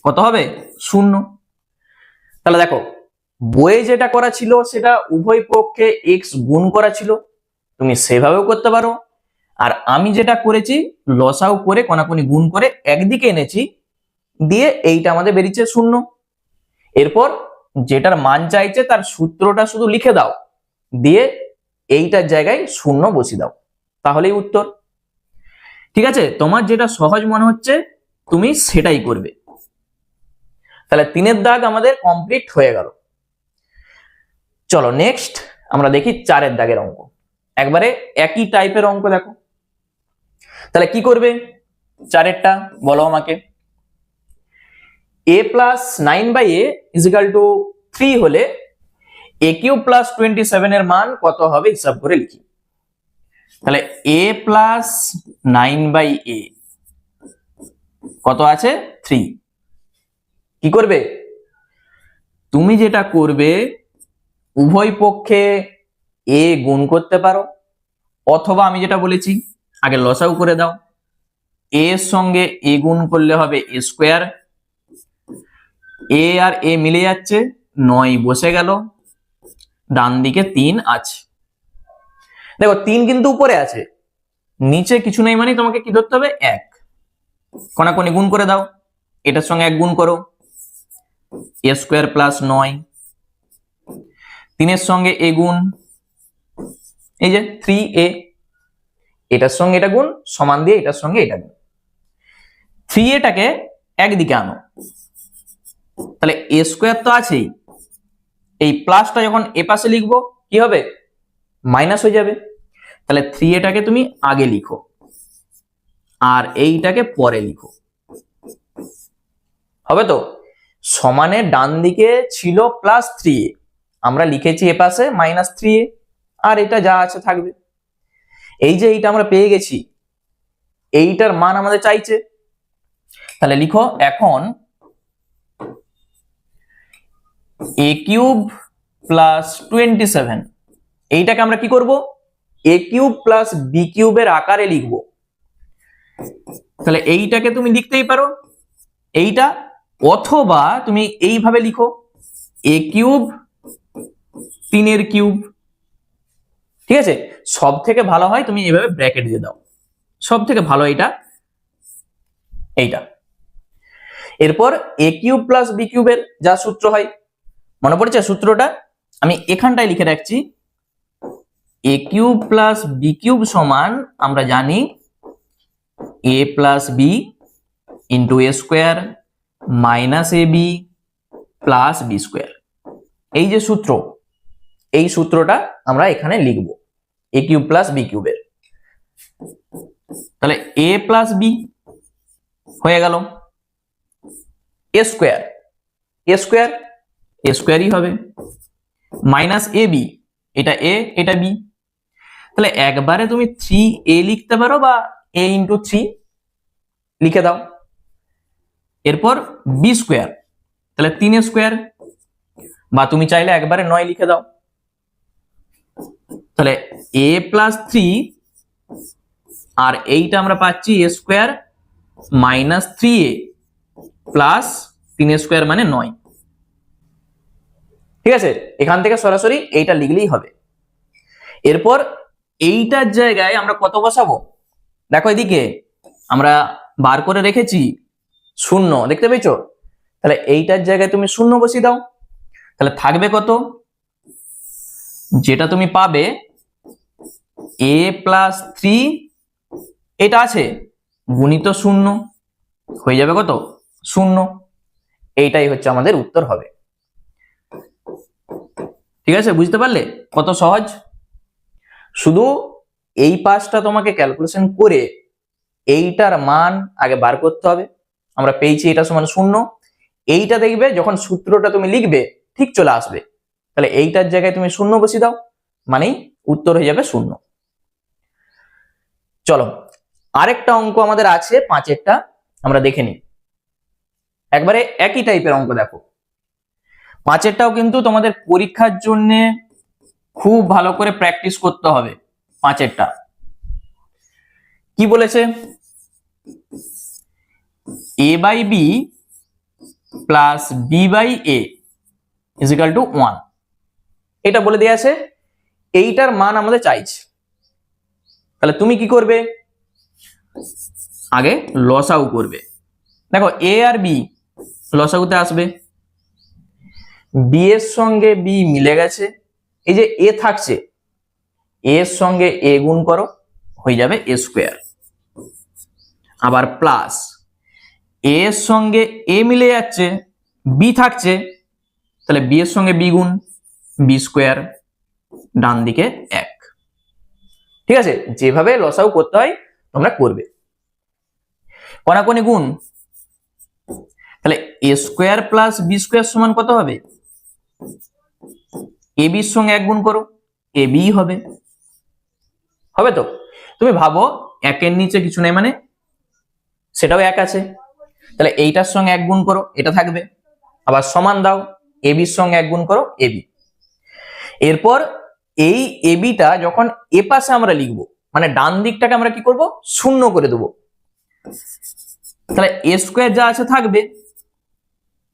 A: কত হবে? 0। তাহলে দেখো বইয়ে যেটা করা ছিল সেটা উভয় পক্ষে এক্স গুণ করা ছিল, তুমি সেভাবেও করতে পারো, আর আমি যেটা করেছি লসাও করে কোনাকুনি গুণ করে একদিকে এনেছি, দিয়ে এইটা আমাদের বেরিয়েছে 0। এরপর যেটার মান চাইছে তার সূত্রটা শুধু লিখে দাও, দিয়ে এইটার জায়গায় 0 বসিয়ে দাও, তাহলেই উত্তর। ঠিক আছে, তোমার যেটা সহজ মনে হচ্ছে তুমি সেটাই করবে। তাহলে 3-এর দাগ আমাদের কমপ্লিট হয়ে গেল। চলো নেক্সট আমরা দেখি 4-এর দাগের অঙ্ক, একবারে একই টাইপের অঙ্ক। দেখো তাহলে কি করবে 4-এরটা বলো আমাকে। a plus 9/a is equal two 3 হলে a কিউব প্লাস 27 এর মান কত হবে হিসাব করে লিখি। তাহলে a প্লাস 9/a কত আছে? 3। কি করবে তুমি? যেটা করবে উভয় পক্ষে a গুণ করতে পারো, অথবা আমি যেটা বলেছি আগে লসাগু করে দাও, a এর সঙ্গে a গুণ করলে হবে a স্কোয়ার, a আর a মিলে যাচ্ছে 9 বসে গেল, ডান দিকে 3 আছে। দেখো 3 কিন্তু উপরে আছে, নিচে কিছু নেই, মানে তোমাকে কি ধরতে হবে? 1। কোনাকুনি গুণ করে দাও, এটার সঙ্গে 1 গুণ করো, a স্কোয়ার প্লাস 9, 3 এর সঙ্গে a গুণ, এই যে 3a, এটার সঙ্গে এটা গুণ সমান দিয়ে এটার সঙ্গে এটা গুণ, 3a-টাকে একদিকে আনো, তাহলে a স্কোয়ার তো আছেই, এই প্লাসটা যখন এ পাশে লিখবো কি হবে? মাইনাস হয়ে যাবে। তাহলে 3a-টাকে তুমি আগে লিখো আর এইটাকে পরে লিখো, হবে তো? সমানের ডান দিকে ছিল প্লাস 3a, আমরা লিখেছি এ পাশে মাইনাস 3a, আর এটা যা আছে থাকবে। এই যে এইটা আমরা পেয়ে গেছি, এইটার মান আমাদের চাইছে, তাহলে লিখো এখন এ কিউব প্লাস 27, এইটাকে আমরা কি করব, এ কিউব প্লাস বি কিউবের আকারে লিখবো। তাহলে এইটাকে তুমি লিখতেই পারো এইটা, অথবা তুমি এইভাবে লিখো এ কিউব 3 এর কিউব। ঠিক আছে, সব থেকে ভালো হয় তুমি এইভাবে ব্র্যাকেট দিয়ে দাও, সব থেকে ভালো এইটা। এরপর এ কিউব প্লাস বি কিউবের যা সূত্র হয়, মনে পড়েছে সূত্রটা? আমি এখানটায় লিখে রাখছি, এ কিউব প্লাস বি কিউব সমান আমরা জানি এ plus B into A square minus a B plus B square. এই যে সূত্র, এই সূত্রটা আমরা এখানে লিখব এ কিউব প্লাস বি কিউবের। তাহলে এ প্লাস বি হয়ে গেল, এ স্কোয়ার এ স্কোয়ার এ স্কোয়ারই হবে, মাইনাস এ বি, এটা এ এটা বি। তাহলে একবারে তুমি 3a লিখতে পারো বা a ইন্টু 3 লিখে দাও। এরপর বি স্কোয়ার, তাহলে 3 স্কোয়ার, বা তুমি চাইলে একবারে 9 লিখে দাও। তাহলে a প্লাস 3 আর এইটা আমরা পাচ্ছি a square minus 3a plus 3 square মানে 9। ঠিক আছে, এখান থেকে সরাসরি এইটা লিখলেই হবে। এরপর এইটার জায়গায় আমরা কত বসাবো, দেখো এদিকে আমরা বার করে রেখেছি 0, দেখতে পেয়েছো? তাহলে এইটার জায়গায় তুমি 0 বসিয়ে দাও। তাহলে থাকবে কত, যেটা তুমি পাবে a প্লাস 3, এটা আছে গুণিত 0 হয়ে যাবে কত, 0। এইটাই হচ্ছে আমাদের উত্তর হবে। ঠিক আছে, বুঝতে পারলে কত সহজ? শুধু এই পাশটা তোমাকে ক্যালকুলেশন করে এইটার মান আগে বার করতে হবে। আমরা পেয়েছি এটা সমান 0, এইটা দেখবে যখন সূত্রটা তুমি লিখবে ঠিক চলে আসবে। তাহলে এইটার জায়গায় তুমি 0 বসিয়ে দাও, মানেই উত্তর হয়ে যাবে 0। চলো আরেকটা অঙ্ক আমাদের আছে 5-এরটা, আমরা দেখে নিই। একবারে একই টাইপের অঙ্ক দেখো, 5-এরটাও কিন্তু তোমাদের পরীক্ষার জন্য খুব ভালো করে প্র্যাকটিস করতে হবে। 5-এরটা কি বলেছে, a by b plus b by a is equal to 1, এটা বলে দেয়া আছে। এইটার মান আমাদের চাইছে। তাহলে তুমি কি করবে, আগে লসাগু করবে। দেখো এ আর বি লসাগুতে আসবে, বি এর সঙ্গে বি মিলে গেছে, এই যে এ থাকছে এর সঙ্গে এ গুণ করো, হয়ে যাবে এ স্কোয়ার। আবার প্লাস এ এর সঙ্গে এ মিলে যাচ্ছে, বি থাকছে, তাহলে বি এর সঙ্গে বি গুণ, বি স্কোয়ার, ডান দিকে 1। ঠিক আছে, যেভাবে লসাগু করতে হয় তোমরা করবে। কোনাকুনি গুণ, তাহলে a square plus B square সমান কত হবে, এ বির সঙ্গে 1 গুণ করো, এ বি হবে। হবে তো? তুমি ভাবো 1-এর নিচে কিছু নেই মানে সেটাও 1 আছে, তাহলে এইটার সঙ্গে 1 গুণ করো, এটা থাকবে। আবার সমান দাও, এ বির সঙ্গে 1 গুণ করো, এ বি। এরপর এই এ বিটা যখন এ পাশে আমরা লিখবো, মানে ডান দিকটাকে আমরা কি করব, 0 করে দেবো। তাহলে এ স্কোয়ার যা আছে থাকবে,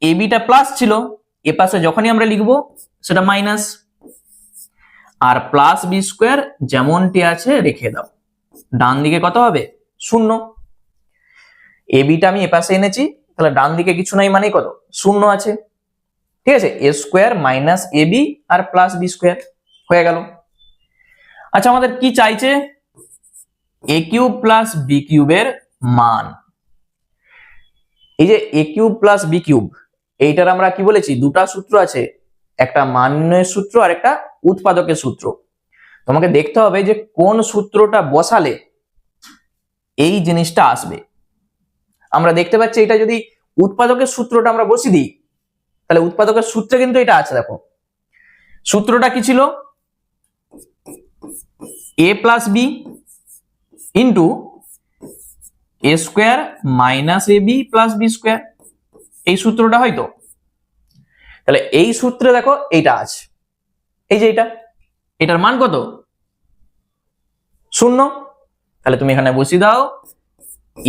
A: এ বিটা প্লাস ছিল, এ পাশে যখনই আমরা লিখবো সেটা মাইনাস, আর প্লাস বি স্কোয়ার যেমনটি আছে রেখে দাও। ডান দিকে কত হবে, 0। এ বিটা আমি এ পাশে এনেছি, তাহলে ডান দিকে কিছু নাই মানে কত, 0 আছে। ঠিক আছে, a square minus a B R plus B square হয়ে গেল। আচ্ছা আমাদের কি চাইছে, এ কিউব প্লাস বি কিউবের মান। এই যে এ কিউব প্লাস বি কিউব, এইটার আমরা কি বলেছি, দুটা সূত্র আছে, একটা মান নির্ণয়ের সূত্র আর একটা উৎপাদকের সূত্র। তোমাকে দেখতে হবে যে কোন সূত্রটা বসালে এই জিনিসটা আসবে। আমরা দেখতে পাচ্ছি এটা যদি উৎপাদকের সূত্রটা আমরা বসিয়ে দিই, তাহলে উৎপাদকের সূত্রে কিন্তু এটা আছে। দেখো সূত্রটা কি ছিল, এ plus B into A square minus a B plus B square, এই সূত্রটা হয়তো। তাহলে এই সূত্রে দেখো এইটা আছে, এই যে এটার মান কত? 0। তাহলে তুমি এখানে বসিয়ে দাও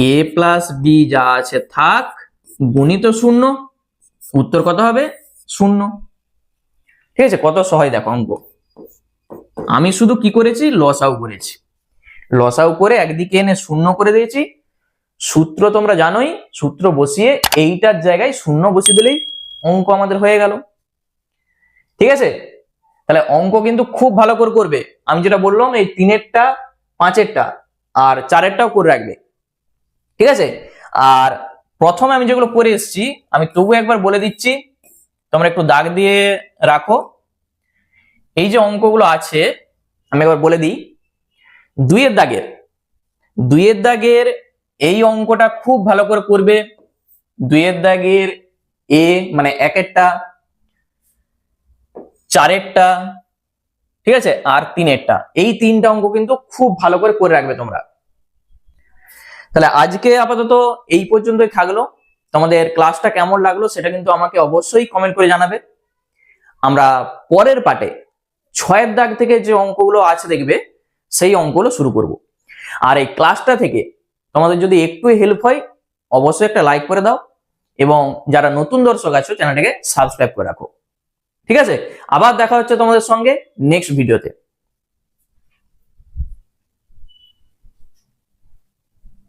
A: a প্লাস বি যা আছে থাক, গুণিত 0, উত্তর কত হবে? 0। ঠিক আছে, কত সহজ দেখো অঙ্ক। আমি শুধু কি করেছি, লসাউ করেছি, লসাউ করে একদিকে এনে 0 করে দিয়েছি। সূত্র তোমরা জানোই, সূত্র বসিয়ে এইটার জায়গায় 0 বসিয়ে দিলেই অঙ্ক আমাদের হয়ে গেল। ঠিক আছে, তাহলে অঙ্ক কিন্তু খুব ভালো করে করবে। আমি যেটা বললাম এই 3-এরটা 5-এরটা আর 4-এরটাও করে রাখবে। ঠিক আছে, আর প্রথমে আমি যেগুলো করে এসেছি আমি তবু একবার বলে দিচ্ছি, তোমরা একটু দাগ দিয়ে রাখো। এই যে অঙ্কগুলো আছে আমি একবার বলে দিই। 2-এর দাগের এই অঙ্কটা খুব ভালো করে করবে। 2-এর দাগের এ মানে 1-এরটা, 4-এরটা, ঠিক আছে, আর 3-এরটা, এই 3টা অঙ্ক কিন্তু খুব ভালো করে রাখবে তোমরা। তাহলে আজকে আপাতত এই পর্যন্তই থাকলো। তোমাদের ক্লাসটা কেমন লাগলো সেটা কিন্তু আমাকে অবশ্যই কমেন্ট করে জানাবে। আমরা পরের পার্টে 6-এর দাগ থেকে যে অঙ্কগুলো আছে দেখবে সেই অঙ্কগুলো শুরু করব। আর এই ক্লাসটা থেকে তোমাদের যদি একটু হেল্প হয় অবশ্যই একটা লাইক করে দাও, এবং যারা নতুন দর্শক আছো চ্যানেলটাকে সাবস্ক্রাইব করে রাখো। ঠিক আছে, আবার দেখা হচ্ছে তোমাদের সঙ্গে নেক্সট ভিডিওতে।